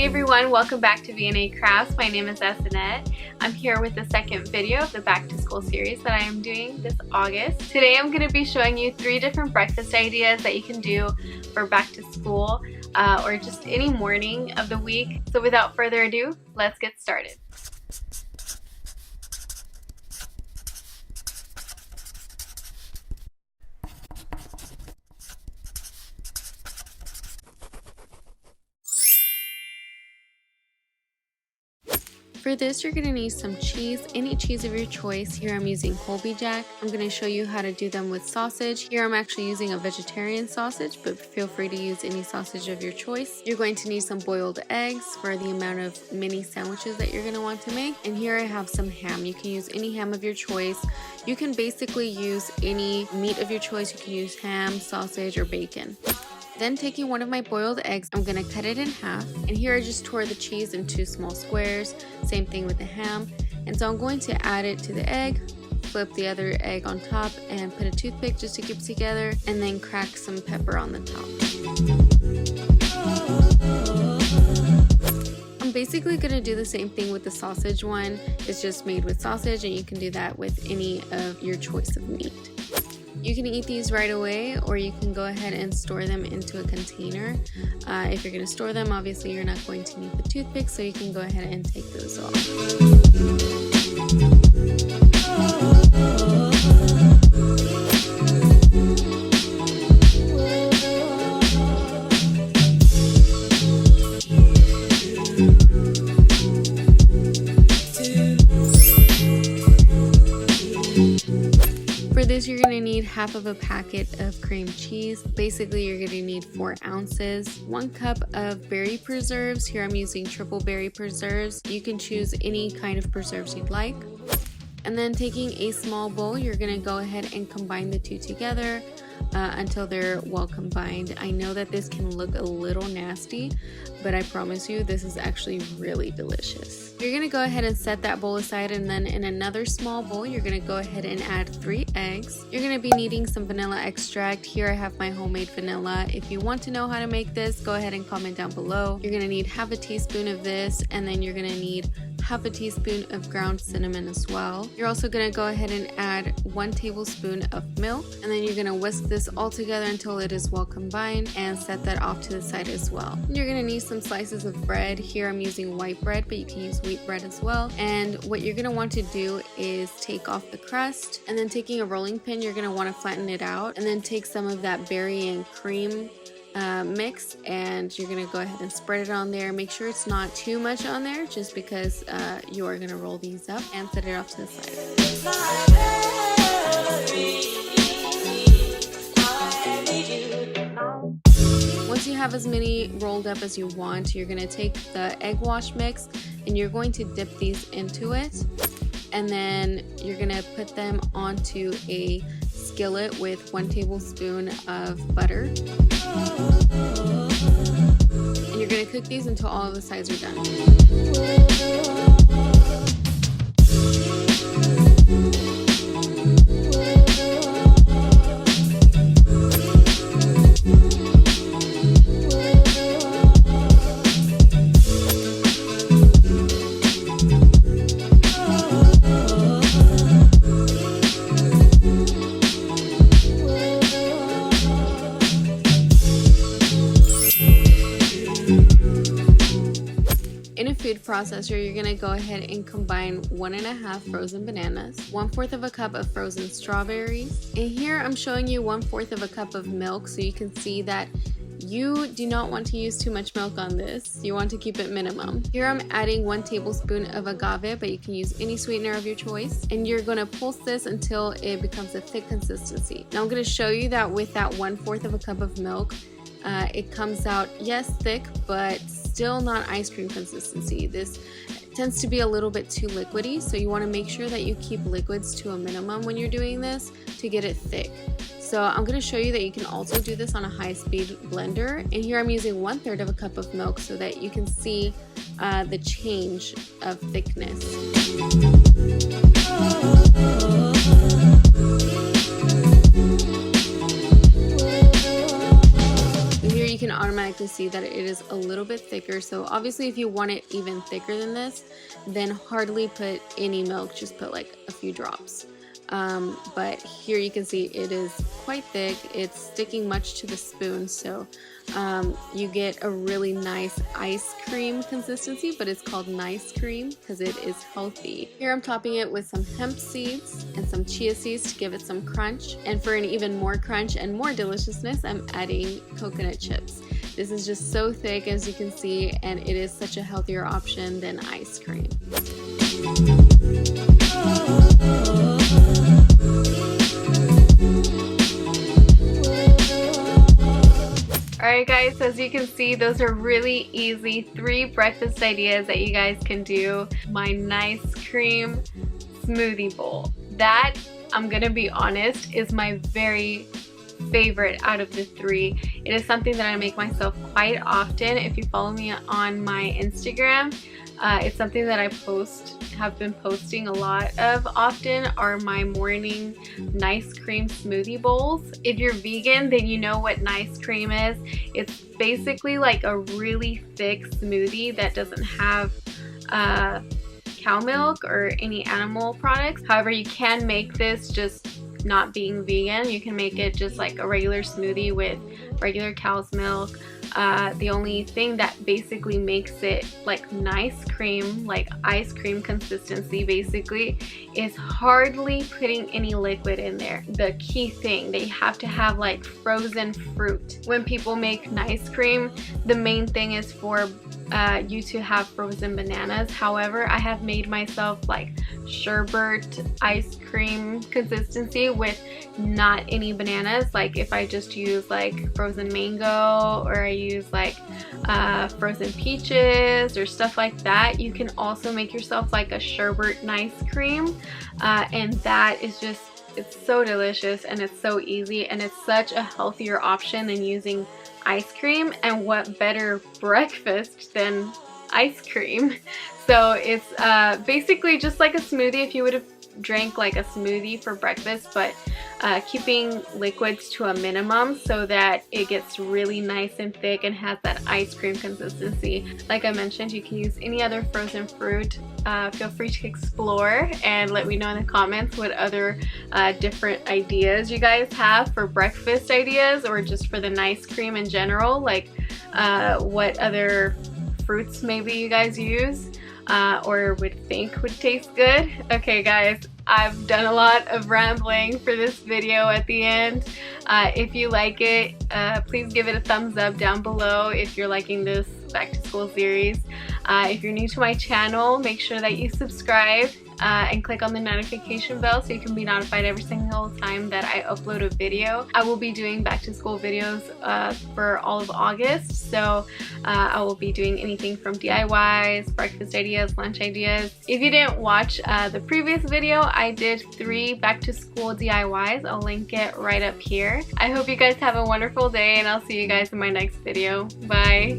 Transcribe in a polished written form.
everyone, welcome back to V&A Crafts. My name is Acenet. I'm here with the second video of the back to school series that I am doing this August. Today I'm going to be showing you 3 different breakfast ideas that you can do for back to school or just any morning of the week. So without further ado, let's get started. For this, you're going to need some cheese, any cheese of your choice. Here I'm using Colby Jack. I'm going to show you how to do them with sausage. Here I'm actually using a vegetarian sausage, but feel free to use any sausage of your choice. You're going to need some boiled eggs for the amount of mini sandwiches that you're going to want to make. And here I have some ham. You can use any ham of your choice. You can basically use any meat of your choice. You can use ham, sausage, or bacon. Then taking one of my boiled eggs, I'm going to cut it in half. And here I just tore the cheese into small squares. Same thing with the ham. And so I'm going to add it to the egg, flip the other egg on top, and put a toothpick just to keep it together. And then crack some pepper on the top. I'm basically going to do the same thing with the sausage one. It's just made with sausage, and you can do that with any of your choice of meat. You can eat these right away, or you can go ahead and store them into a container. If you're going to store them, obviously you're not going to need the toothpick, so you can go ahead and take those off. For this, you're going to need half of a packet of cream cheese. Basically, you're going to need 4 ounces. 1 cup of berry preserves. Here I'm using triple berry preserves. You can choose any kind of preserves you'd like. And then taking a small bowl, you're going to go ahead and combine the two together until they're well combined. I know that this can look a little nasty, but I promise you this is actually really delicious. You're going to go ahead and set that bowl aside, and then in another small bowl you're going to go ahead and add 3 eggs. You're going to be needing some vanilla extract. Here I have my homemade vanilla. If you want to know how to make this, go ahead and comment down below. You're going to need half a teaspoon of this, and then you're going to need half a teaspoon of ground cinnamon as well. You're also going to go ahead and add 1 tablespoon of milk, and then you're going to whisk this all together until it is well combined and set that off to the side as well. And you're going to need some slices of bread. Here I'm using white bread, but you can use wheat bread as well. And what you're going to want to do is take off the crust, and then taking a rolling pin, you're going to want to flatten it out, and then take some of that berry and cream mix, and you're going to go ahead and spread it on there. Make sure it's not too much on there, just because you are going to roll these up and set it off to the side. Once you have as many rolled up as you want, you're going to take the egg wash mix and you're going to dip these into it, and then you're going to put them onto a skillet with 1 tablespoon of butter, and you're going to cook these until all of the sides are done. In a food processor, you're going to go ahead and combine 1½ frozen bananas, 1/4 of a cup of frozen strawberries, and here I'm showing you 1/4 of a cup of milk, so you can see that you do not want to use too much milk on this. You want to keep it minimum. Here I'm adding 1 tablespoon of agave, but you can use any sweetener of your choice, and you're going to pulse this until it becomes a thick consistency. Now I'm going to show you that with that 1/4 of a cup of milk, it comes out, yes, thick, but still not ice cream consistency. This tends to be a little bit too liquidy, so you want to make sure that you keep liquids to a minimum when you're doing this to get it thick. So I'm going to show you that you can also do this on a high-speed blender, and here I'm using 1/3 of a cup of milk so that you can see the change of thickness. you can automatically see that it is a little bit thicker. So obviously if you want it even thicker than this, then hardly put any milk, just put like a few drops. But here you can see it is quite thick. It's sticking much to the spoon, so you get a really nice ice cream consistency, but it's called nice cream because it is healthy. Here I'm topping it with some hemp seeds and some chia seeds to give it some crunch, and for an even more crunch and more deliciousness, I'm adding coconut chips. This is just so thick, as you can see, and it is such a healthier option than ice cream. Alright guys, as you can see, those are really easy 3 breakfast ideas that you guys can do. My nice cream smoothie bowl. That, I'm gonna be honest, is my very favorite out of the 3. It is something that I make myself quite often. If you follow me on my Instagram, it's something that I have been posting a lot of often, are my morning nice cream smoothie bowls. If you're vegan, then you know what nice cream is. It's basically like a really thick smoothie that doesn't have cow milk or any animal products. However, you can make this just not being vegan. You can make it just like a regular smoothie with regular cow's milk. The only thing that basically makes it like nice cream, like ice cream consistency basically, is hardly putting any liquid in there. The key thing, they have to have like frozen fruit. When people make nice cream, the main thing is for you to have frozen bananas. However, I have made myself like sherbet ice cream consistency with not any bananas. Like if I just use like frozen mango, or I use like frozen peaches or stuff like that, you can also make yourself like a sherbet nice cream, and that is just, it's so delicious and it's so easy, and it's such a healthier option than using ice cream. And what better breakfast than ice cream? So it's basically just like a smoothie if you would have drank like a smoothie for breakfast, but keeping liquids to a minimum so that it gets really nice and thick and has that ice cream consistency. Like I mentioned, you can use any other frozen fruit. Feel free to explore and let me know in the comments what other different ideas you guys have for breakfast ideas, or just for the nice cream in general. Like what other fruits maybe you guys use or would think would taste good. Okay guys, I've done a lot of rambling for this video at the end. If you like it, please give it a thumbs up down below if you're liking this back to school series. If you're new to my channel, make sure that you subscribe and click on the notification bell so you can be notified every single time that I upload a video. I will be doing back to school videos for all of August, so I will be doing anything from DIYs, breakfast ideas, lunch ideas. If you didn't watch the previous video, I did 3 back to school DIYs. I'll link it right up here. I hope you guys have a wonderful day, and I'll see you guys in my next video. Bye!